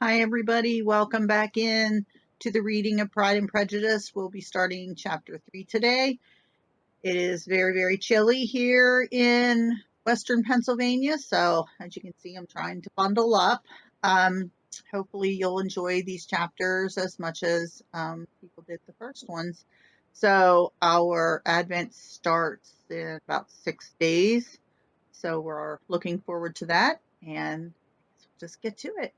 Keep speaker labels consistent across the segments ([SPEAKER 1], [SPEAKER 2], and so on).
[SPEAKER 1] Hi, everybody. Welcome back in to the reading of Pride and Prejudice. We'll be starting chapter 3 today. It is very, very chilly here in Western Pennsylvania. So as you can see, I'm trying to bundle up. Hopefully you'll enjoy these chapters as much as people did the first ones. So our Advent starts in about 6 days. So we're looking forward to that, and we'll just get to it.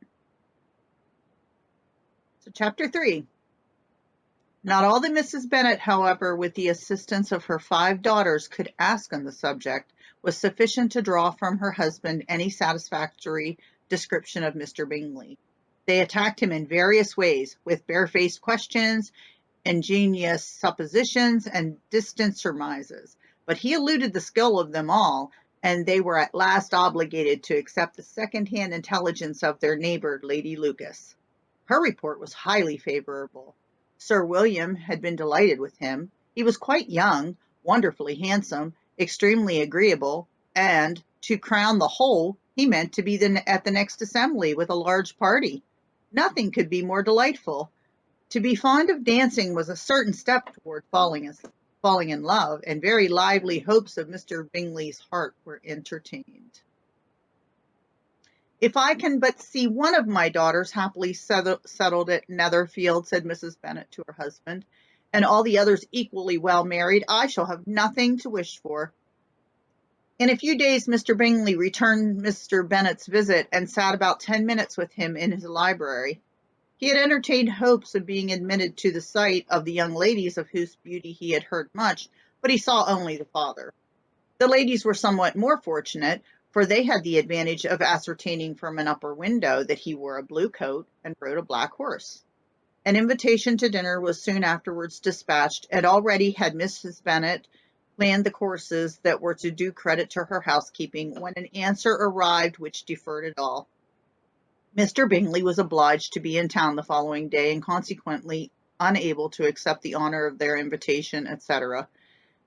[SPEAKER 1] So chapter 3. Not all that Mrs. Bennet, however, with the assistance of her 5 daughters, could ask on the subject, was sufficient to draw from her husband any satisfactory description of Mr. Bingley. They attacked him in various ways, with barefaced questions, ingenious suppositions, and distant surmises, but he eluded the skill of them all, and they were at last obligated to accept the second-hand intelligence of their neighbour, Lady Lucas. Her report was highly favourable. Sir William had been delighted with him. He was quite young, wonderfully handsome, extremely agreeable, and, to crown the whole, he meant to be at the next assembly with a large party. Nothing could be more delightful. To be fond of dancing was a certain step toward falling in love, and very lively hopes of Mr. Bingley's heart were entertained. "If I can but see one of my daughters happily settled at Netherfield," said Mrs. Bennet to her husband, "and all the others equally well married, I shall have nothing to wish for." In a few days Mr. Bingley returned Mr. Bennet's visit, and sat about 10 minutes with him in his library. He had entertained hopes of being admitted to the sight of the young ladies, of whose beauty he had heard much, but he saw only the father. The ladies were somewhat more fortunate, for they had the advantage of ascertaining from an upper window that he wore a blue coat and rode a black horse. An invitation to dinner was soon afterwards dispatched, and already had Mrs. Bennet planned the courses that were to do credit to her housekeeping, when an answer arrived which deferred it all. Mr. Bingley was obliged to be in town the following day, and consequently unable to accept the honour of their invitation, etc.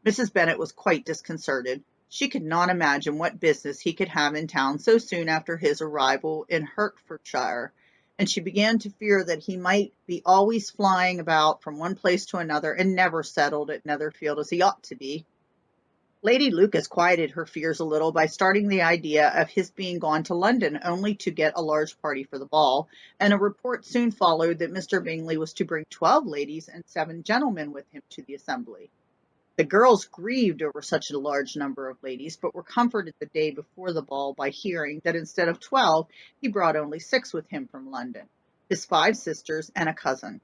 [SPEAKER 1] Mrs. Bennet was quite disconcerted. She could not imagine what business he could have in town so soon after his arrival in Hertfordshire, and she began to fear that he might be always flying about from one place to another, and never settled at Netherfield as he ought to be. Lady Lucas quieted her fears a little by starting the idea of his being gone to London only to get a large party for the ball, and a report soon followed that Mr. Bingley was to bring 12 ladies and 7 gentlemen with him to the assembly. The girls grieved over such a large number of ladies, but were comforted the day before the ball by hearing that instead of 12 he brought only 6 with him from London, his 5 sisters and a cousin.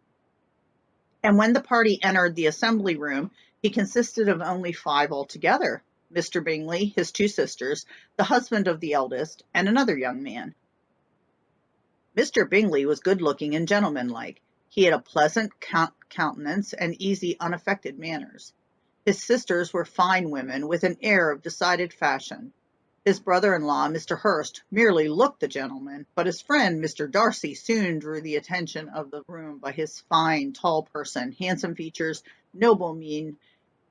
[SPEAKER 1] And when the party entered the assembly room, he consisted of only 5 altogether: Mr. Bingley, his 2 sisters, the husband of the eldest, and another young man. Mr. Bingley was good-looking and gentlemanlike. He had a pleasant countenance and easy, unaffected manners. His sisters were fine women, with an air of decided fashion. His brother-in-law, Mr. Hurst, merely looked a gentleman, but his friend, Mr. Darcy, soon drew the attention of the room by his fine, tall person, handsome features, noble mien,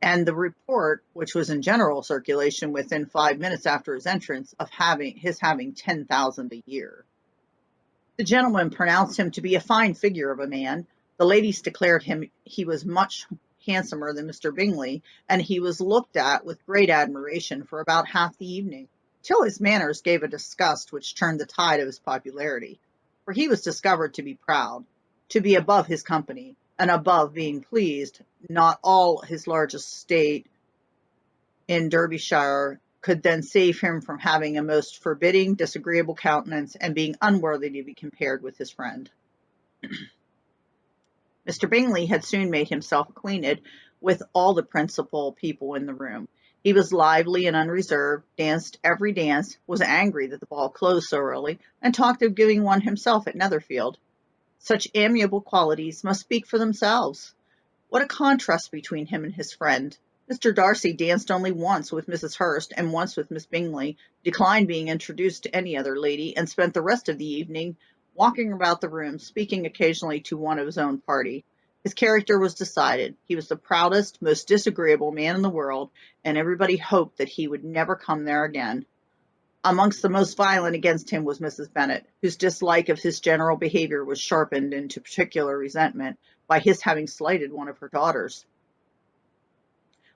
[SPEAKER 1] and the report, which was in general circulation within 5 minutes after his entrance, of his having 10,000 a year. The gentlemen pronounced him to be a fine figure of a man. The ladies declared he was much handsomer than Mr. Bingley, and he was looked at with great admiration for about half the evening, till his manners gave a disgust which turned the tide of his popularity, for he was discovered to be proud, to be above his company, and above being pleased. Not all his large estate in Derbyshire could then save him from having a most forbidding, disagreeable countenance, and being unworthy to be compared with his friend. Mr. Bingley had soon made himself acquainted with all the principal people in the room. He was lively and unreserved, danced every dance, was angry that the ball closed so early, and talked of giving one himself at Netherfield. Such amiable qualities must speak for themselves. What a contrast between him and his friend! Mr. Darcy danced only once with Mrs. Hurst, and once with Miss Bingley, declined being introduced to any other lady, and spent the rest of the evening walking about the room, speaking occasionally to one of his own party. His character was decided. He was the proudest, most disagreeable man in the world, and everybody hoped that he would never come there again. Amongst the most violent against him was Mrs. Bennet, whose dislike of his general behaviour was sharpened into particular resentment by his having slighted one of her daughters.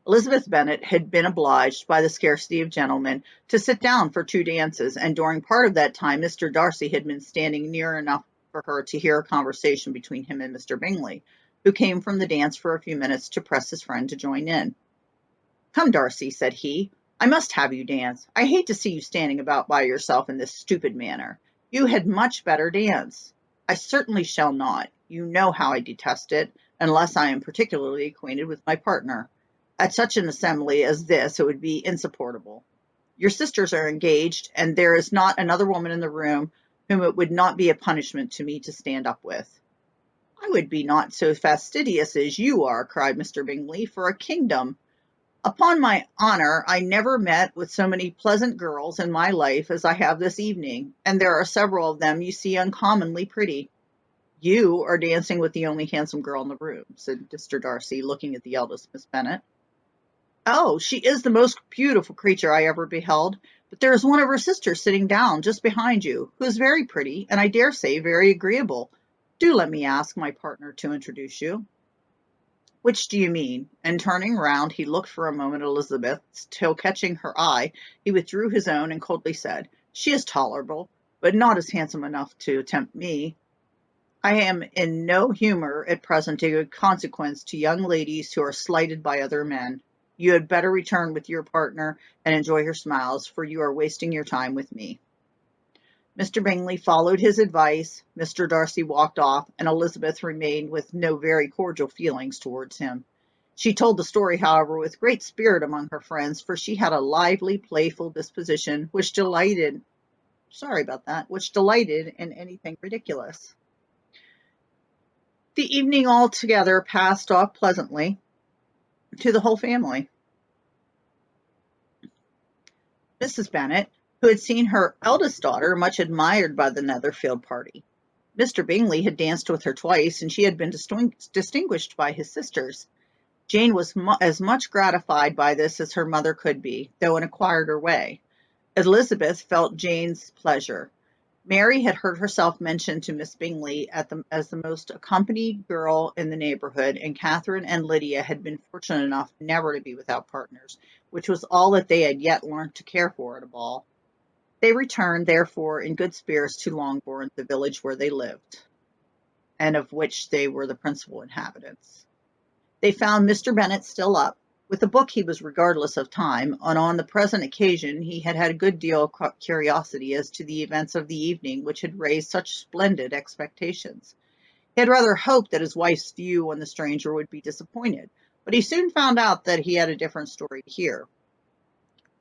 [SPEAKER 1] Elizabeth Bennet had been obliged, by the scarcity of gentlemen, to sit down for 2 dances, and during part of that time Mr. Darcy had been standing near enough for her to hear a conversation between him and Mr. Bingley, who came from the dance for a few minutes to press his friend to join in. "Come, Darcy," said he, "I must have you dance. I hate to see you standing about by yourself in this stupid manner. You had much better dance." "I certainly shall not. You know how I detest it, unless I am particularly acquainted with my partner. At such an assembly as this it would be insupportable. Your sisters are engaged, and there is not another woman in the room whom it would not be a punishment to me to stand up with." "I would be not so fastidious as you are," cried Mr. Bingley, "for a kingdom. Upon my honour, I never met with so many pleasant girls in my life as I have this evening, and there are several of them you see uncommonly pretty." "You are dancing with the only handsome girl in the room," said Mr. Darcy, looking at the eldest Miss Bennet. "Oh, she is the most beautiful creature I ever beheld, but there is one of her sisters sitting down just behind you, who is very pretty, and I dare say very agreeable. Do let me ask my partner to introduce you." "Which do you mean?" And turning round, he looked for a moment at Elizabeth, till catching her eye, he withdrew his own and coldly said, "She is tolerable, but not as handsome enough to tempt me. I am in no humour at present to give consequence to young ladies who are slighted by other men. You had better return with your partner and enjoy her smiles, for you are wasting your time with me." Mr. Bingley followed his advice, Mr. Darcy walked off, and Elizabeth remained with no very cordial feelings towards him. She told the story, however, with great spirit among her friends, for she had a lively, playful disposition, which delighted in anything ridiculous. The evening altogether passed off pleasantly to the whole family. Mrs. Bennet, who had seen her eldest daughter much admired by the Netherfield party. Mr. Bingley had danced with her twice, and she had been distinguished by his sisters. Jane was as much gratified by this as her mother could be, though in a quieter way. Elizabeth felt Jane's pleasure. Mary had heard herself mentioned to Miss Bingley as the most accompanied girl in the neighbourhood, and Catherine and Lydia had been fortunate enough never to be without partners, which was all that they had yet learnt to care for at a ball. They returned, therefore, in good spirits to Longbourn, the village where they lived, and of which they were the principal inhabitants. They found Mr. Bennet still up. With a book he was regardless of time, and on the present occasion he had a good deal of curiosity as to the events of the evening, which had raised such splendid expectations. He had rather hoped that his wife's view on the stranger would be disappointed, but he soon found out that he had a different story to hear.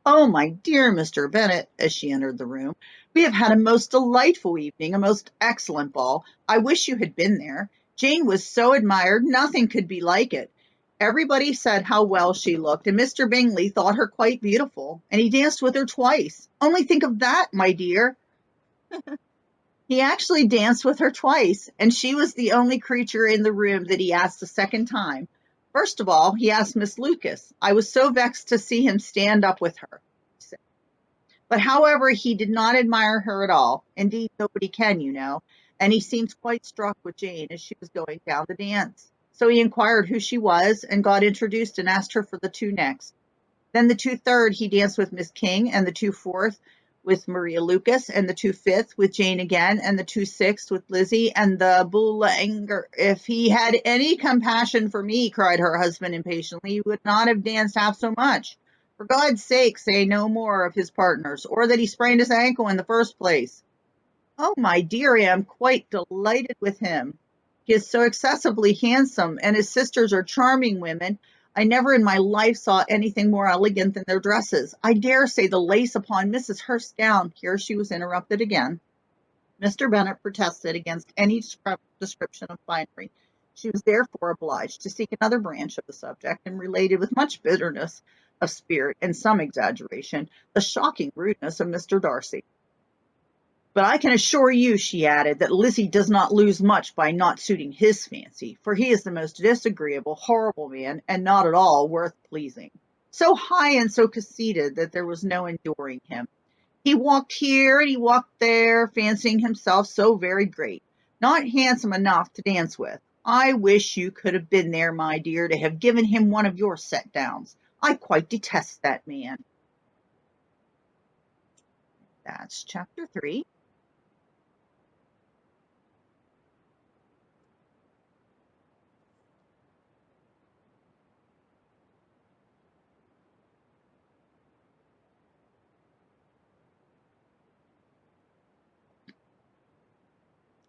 [SPEAKER 1] "Oh, my dear Mr. Bennet," as she entered the room, "we have had a most delightful evening, a most excellent ball. I wish you had been there. Jane was so admired, nothing could be like it. Everybody said how well she looked, and Mr. Bingley thought her quite beautiful, and he danced with her twice. Only think of that, my dear. He actually danced with her twice, and she was the only creature in the room that he asked a second time. First of all, he asked Miss Lucas. I was so vexed to see him stand up with her. But however, he did not admire her at all. Indeed, nobody can, you know, and he seemed quite struck with Jane as she was going down the dance. So he inquired who she was, and got introduced and asked her for the 2 next. Then the 2 third he danced with Miss King, and the 2 fourth with Maria Lucas, and the 2 fifth with Jane again, and the 2 sixth with Lizzie, and the Boulanger. If he had any compassion for me, cried her husband impatiently, he would not have danced half so much. For God's sake, say no more of his partners, or that he sprained his ankle in the first place. Oh, my dear, I am quite delighted with him. He is so excessively handsome, and his sisters are charming women. I never in my life saw anything more elegant than their dresses. I dare say the lace upon Mrs. Hurst's gown—" Here she was interrupted again. Mr. Bennet protested against any description of finery. She was therefore obliged to seek another branch of the subject, and related with much bitterness of spirit and some exaggeration the shocking rudeness of Mr. Darcy. "But I can assure you," she added, "that Lizzie does not lose much by not suiting his fancy, for he is the most disagreeable, horrible man, and not at all worth pleasing. So high and so conceited that there was no enduring him. He walked here and he walked there, fancying himself so very great, not handsome enough to dance with. I wish you could have been there, my dear, to have given him one of your set downs. I quite detest that man. That's chapter 3.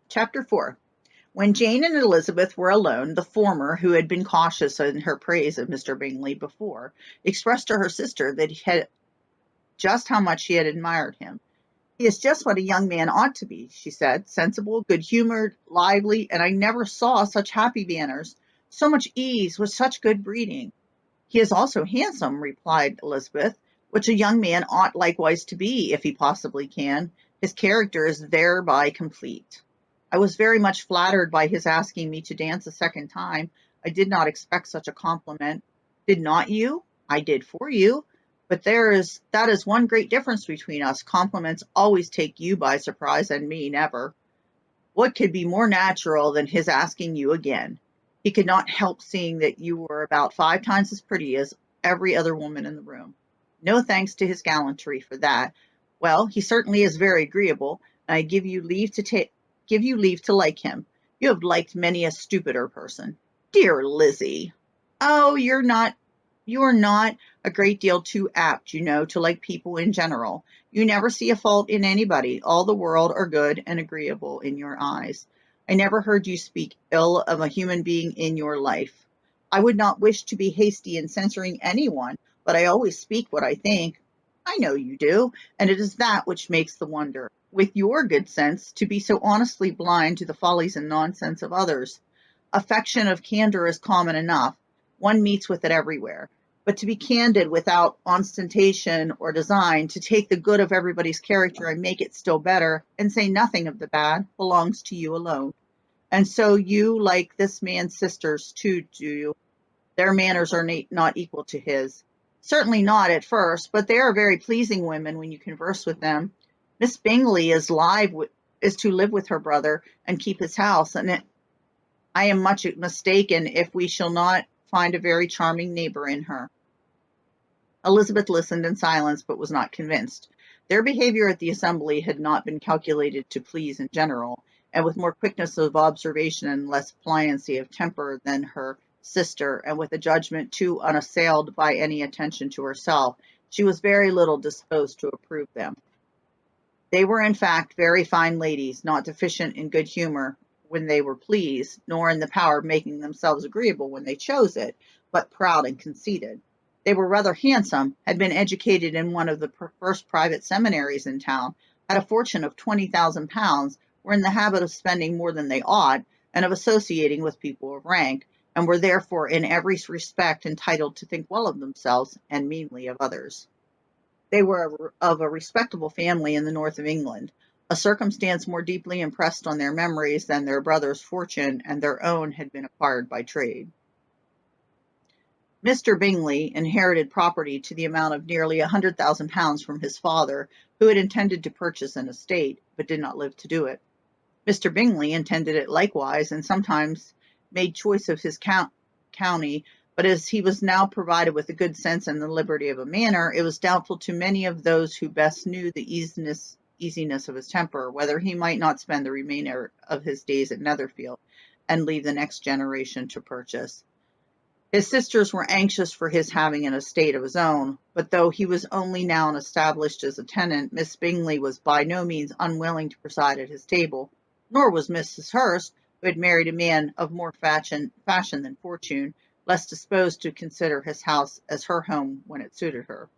[SPEAKER 1] Chapter 4. When Jane and Elizabeth were alone, the former, who had been cautious in her praise of Mr. Bingley before, expressed to her sister that he had just how much she had admired him. He is just what a young man ought to be, she said, sensible, good-humoured, lively, and I never saw such happy manners, so much ease, with such good breeding. He is also handsome, replied Elizabeth, which a young man ought likewise to be, if he possibly can. His character is thereby complete. I was very much flattered by his asking me to dance a second time. I did not expect such a compliment. Did not you? I did for you. But that is one great difference between us. Compliments always take you by surprise, and me never. What could be more natural than his asking you again? He could not help seeing that you were about 5 times as pretty as every other woman in the room. No thanks to his gallantry for that. Well, he certainly is very agreeable, and I give you leave to like him. You have liked many a stupider person. Dear Lizzie. Oh, you're not a great deal too apt, you know, to like people in general. You never see a fault in anybody. All the world are good and agreeable in your eyes. I never heard you speak ill of a human being in your life. I would not wish to be hasty in censoring anyone, but I always speak what I think. I know you do, and it is that which makes the wonder, with your good sense, to be so honestly blind to the follies and nonsense of others. Affection of candor is common enough. One meets with it everywhere. But to be candid without ostentation or design, to take the good of everybody's character and make it still better, and say nothing of the bad, belongs to you alone. And so you like this man's sisters too, do you? Their manners are not equal to his. Certainly not at first, but they are very pleasing women when you converse with them. Miss Bingley is to live with her brother and keep his house, and I am much mistaken if we shall not find a very charming neighbour in her. Elizabeth listened in silence, but was not convinced. Their behaviour at the assembly had not been calculated to please in general, and with more quickness of observation and less pliancy of temper than her sister, and with a judgment too unassailed by any attention to herself, she was very little disposed to approve them. They were in fact very fine ladies, not deficient in good humour when they were pleased, nor in the power of making themselves agreeable when they chose it, but proud and conceited. They were rather handsome, had been educated in one of the first private seminaries in town, had a fortune of £20,000, were in the habit of spending more than they ought, and of associating with people of rank, and were therefore in every respect entitled to think well of themselves and meanly of others. They were of a respectable family in the north of England, a circumstance more deeply impressed on their memories than their brother's fortune and their own had been acquired by trade. Mr. Bingley inherited property to the amount of nearly £100,000 from his father, who had intended to purchase an estate, but did not live to do it. Mr. Bingley intended it likewise, and sometimes made choice of his county, but as he was now provided with the good sense and the liberty of a manor, it was doubtful to many of those who best knew the easiness of his temper, whether he might not spend the remainder of his days at Netherfield, and leave the next generation to purchase. His sisters were anxious for his having an estate of his own, but though he was only now established as a tenant, Miss Bingley was by no means unwilling to preside at his table, nor was Mrs. Hurst, who had married a man of more fashion than fortune, less disposed to consider his house as her home when it suited her.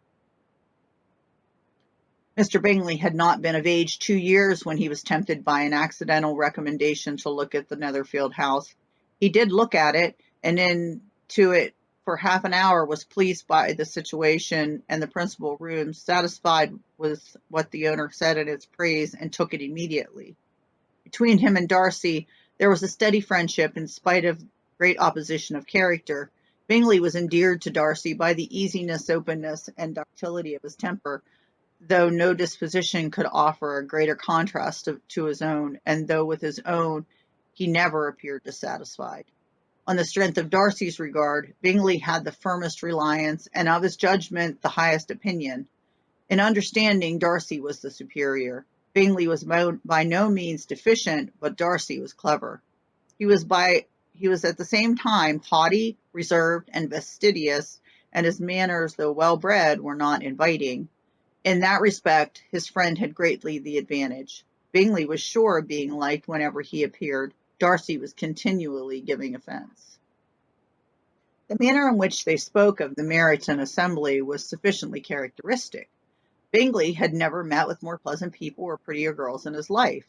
[SPEAKER 1] Mr. Bingley had not been of age 2 years when he was tempted by an accidental recommendation to look at the Netherfield house. He did look at it, and into it for half an hour, was pleased by the situation and the principal rooms, satisfied with what the owner said in its praise, and took it immediately. Between him and Darcy there was a steady friendship in spite of great opposition of character. Bingley was endeared to Darcy by the easiness, openness, and ductility of his temper, though no disposition could offer a greater contrast to his own, and though with his own he never appeared dissatisfied. On the strength of Darcy's regard, Bingley had the firmest reliance, and of his judgment the highest opinion. In understanding, Darcy was the superior. Bingley was by no means deficient, but Darcy was clever. He was at the same time haughty, reserved, and fastidious, and his manners, though well bred, were not inviting. In that respect, his friend had greatly the advantage. Bingley was sure of being liked whenever he appeared. Darcy was continually giving offence. The manner in which they spoke of the Meryton assembly was sufficiently characteristic. Bingley had never met with more pleasant people or prettier girls in his life.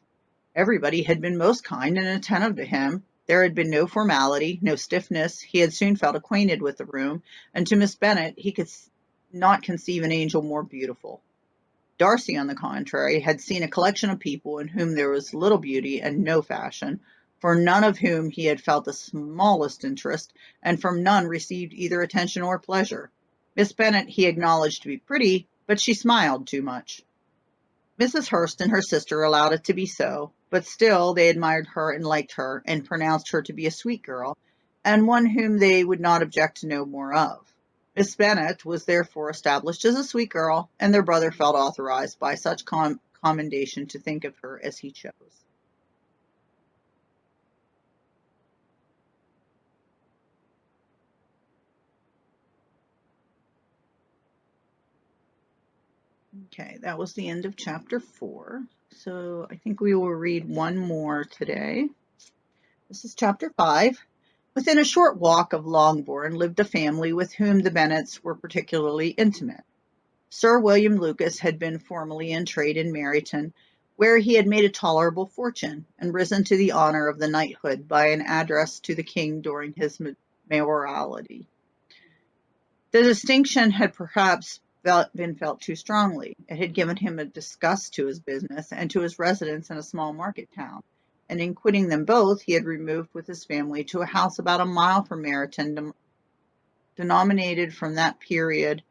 [SPEAKER 1] Everybody had been most kind and attentive to him. There had been no formality, no stiffness. He had soon felt acquainted with the room, and to Miss Bennet he could not conceive an angel more beautiful. Darcy, on the contrary, had seen a collection of people in whom there was little beauty and no fashion, for none of whom he had felt the smallest interest, and from none received either attention or pleasure. Miss Bennet he acknowledged to be pretty, but she smiled too much. Mrs. Hurst and her sister allowed it to be so, but still they admired her and liked her, and pronounced her to be a sweet girl, and one whom they would not object to know more of. Miss Bennet was therefore established as a sweet girl, and their brother felt authorized by such commendation to think of her as he chose. Okay, that was the end of chapter 4. So I think we will read one more today. This is chapter 5. Within a short walk of Longbourn lived a family with whom the Bennets were particularly intimate. Sir William Lucas had been formerly in trade in Meryton, where he had made a tolerable fortune, and risen to the honour of the knighthood by an address to the king during his mayoralty. The distinction had perhaps been felt too strongly. It had given him a disgust to his business and to his residence in a small market town, and in quitting them both he had removed with his family to a house about a mile from Meryton, denominated from that period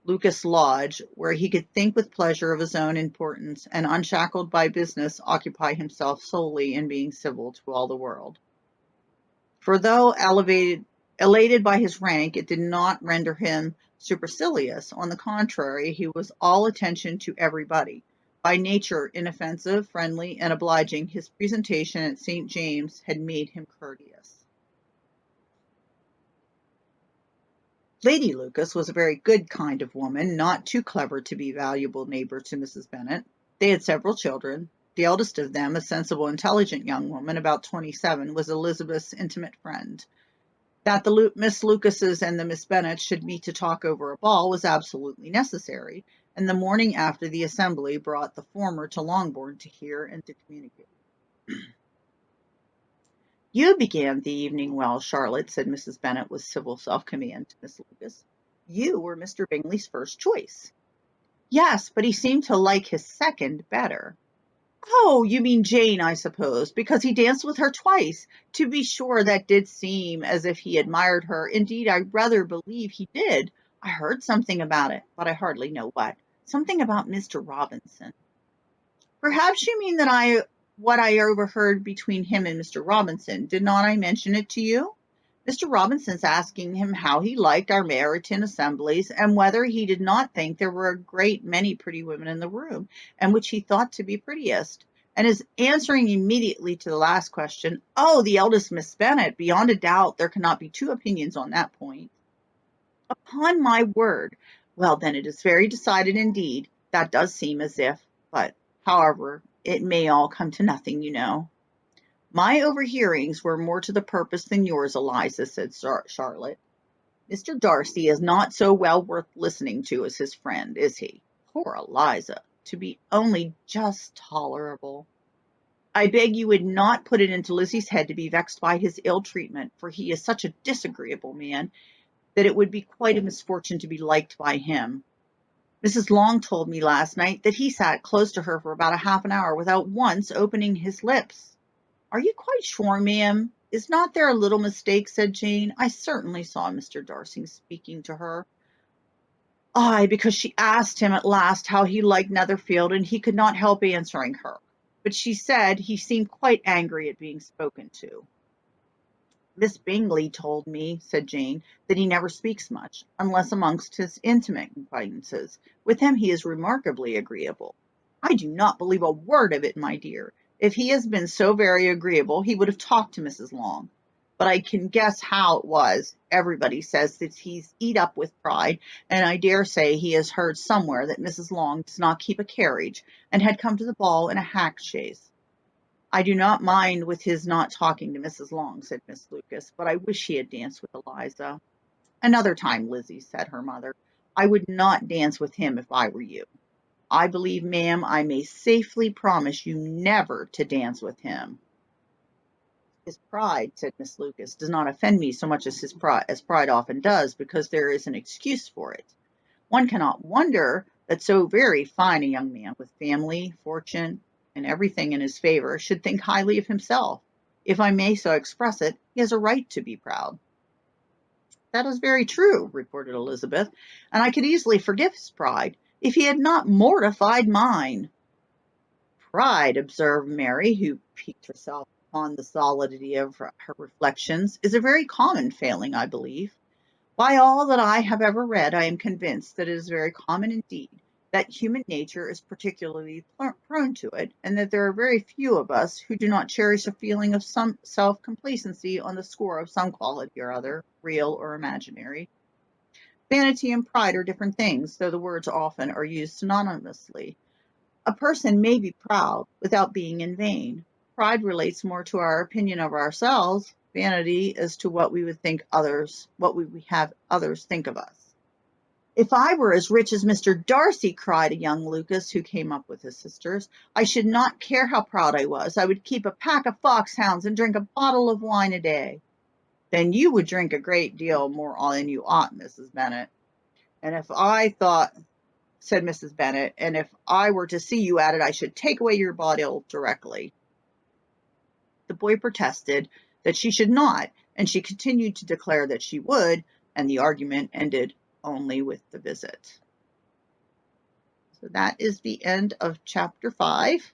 [SPEAKER 1] Lucas Lodge, where he could think with pleasure of his own importance, and unshackled by business occupy himself solely in being civil to all the world. For though elated by his rank, it did not render him supercilious. On the contrary, he was all attention to everybody. By nature inoffensive, friendly, and obliging, his presentation at St. James had made him courteous. Lady Lucas was a very good kind of woman, not too clever to be a valuable neighbor to Mrs. Bennet. They had several children. The eldest of them, a sensible, intelligent young woman, about 27, was Elizabeth's intimate friend. That the Miss Lucases and the Miss Bennets should meet to talk over a ball was absolutely necessary, and the morning after the assembly brought the former to Longbourn to hear and to communicate. "You began the evening well, Charlotte," said Mrs. Bennet with civil self-command to Miss Lucas. "You were Mr. Bingley's first choice." "Yes, but he seemed to like his second better." "Oh, you mean Jane, I suppose, because he danced with her twice. To be sure, that did seem as if he admired her. Indeed, I rather believe he did. I heard something about it, but I hardly know what. Something about Mr. Robinson." "Perhaps you mean what I overheard between him and Mr. Robinson. Did not I mention it to you? Mr. Robinson's asking him how he liked our Meryton assemblies, and whether he did not think there were a great many pretty women in the room, and which he thought to be prettiest, and is answering immediately to the last question, 'Oh, the eldest Miss Bennet, beyond a doubt there cannot be two opinions on that point.'" "Upon my word! Well, then it is very decided indeed. That does seem as if, but, however, it may all come to nothing, you know." "My overhearings were more to the purpose than yours, Eliza," said Charlotte. "Mr. Darcy is not so well worth listening to as his friend, is he? Poor Eliza! To be only just tolerable. I beg you would not put it into Lizzie's head to be vexed by his ill treatment, for he is such a disagreeable man that it would be quite a misfortune to be liked by him. Mrs. Long told me last night that he sat close to her for about half an hour without once opening his lips." "Are you quite sure, ma'am? Is not there a little mistake?" said Jane. "I certainly saw Mr. Darcy speaking to her." Aye, because she asked him at last how he liked Netherfield, and he could not help answering her. But she said he seemed quite angry at being spoken to. Miss Bingley told me, said Jane, that he never speaks much, unless amongst his intimate acquaintances. With him he is remarkably agreeable. I do not believe a word of it, my dear. If he has been so very agreeable, he would have talked to Mrs. Long. But I can guess how it was. Everybody says that he's eat up with pride, and I dare say he has heard somewhere that Mrs. Long does not keep a carriage, and had come to the ball in a hack chaise. I do not mind with his not talking to Mrs. Long, said Miss Lucas, but I wish he had danced with Eliza. Another time, Lizzie, said her mother. I would not dance with him if I were you. I believe, ma'am, I may safely promise you never to dance with him. His pride, said Miss Lucas, does not offend me so much as pride often does, because there is an excuse for it. One cannot wonder that so very fine a young man, with family, fortune, and everything in his favor, should think highly of himself. If I may so express it, he has a right to be proud. That is very true, reported Elizabeth, and I could easily forgive his pride if he had not mortified mine. Pride, observed Mary, who piqued herself upon the solidity of her reflections, is a very common failing, I believe. By all that I have ever read, I am convinced that it is very common indeed, that human nature is particularly prone to it, and that there are very few of us who do not cherish a feeling of some self-complacency on the score of some quality or other, real or imaginary. Vanity and pride are different things, though the words often are used synonymously. A person may be proud without being in vain. Pride relates more to our opinion of ourselves, vanity as to what we would think others, what we would have others think of us. If I were as rich as Mr. Darcy, cried a young Lucas who came up with his sisters, I should not care how proud I was. I would keep a pack of foxhounds and drink a bottle of wine a day. Then you would drink a great deal more than you ought, Mrs. Bennet. And if I thought, said Mrs. Bennet, and if I were to see you at it, I should take away your bottle directly. The boy protested that she should not, and she continued to declare that she would, and the argument ended only with the visit. So that is the end of chapter 5.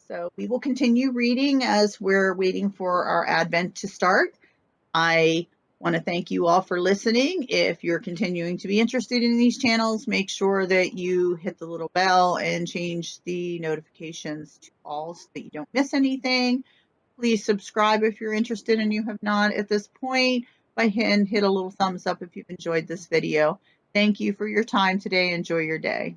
[SPEAKER 1] So we will continue reading as we're waiting for our Advent to start. I want to thank you all for listening. If you're continuing to be interested in these channels, make sure that you hit the little bell and change the notifications to all so that you don't miss anything. Please subscribe if you're interested and you have not at this point. Hit a little thumbs up if you've enjoyed this video. Thank you for your time today. Enjoy your day.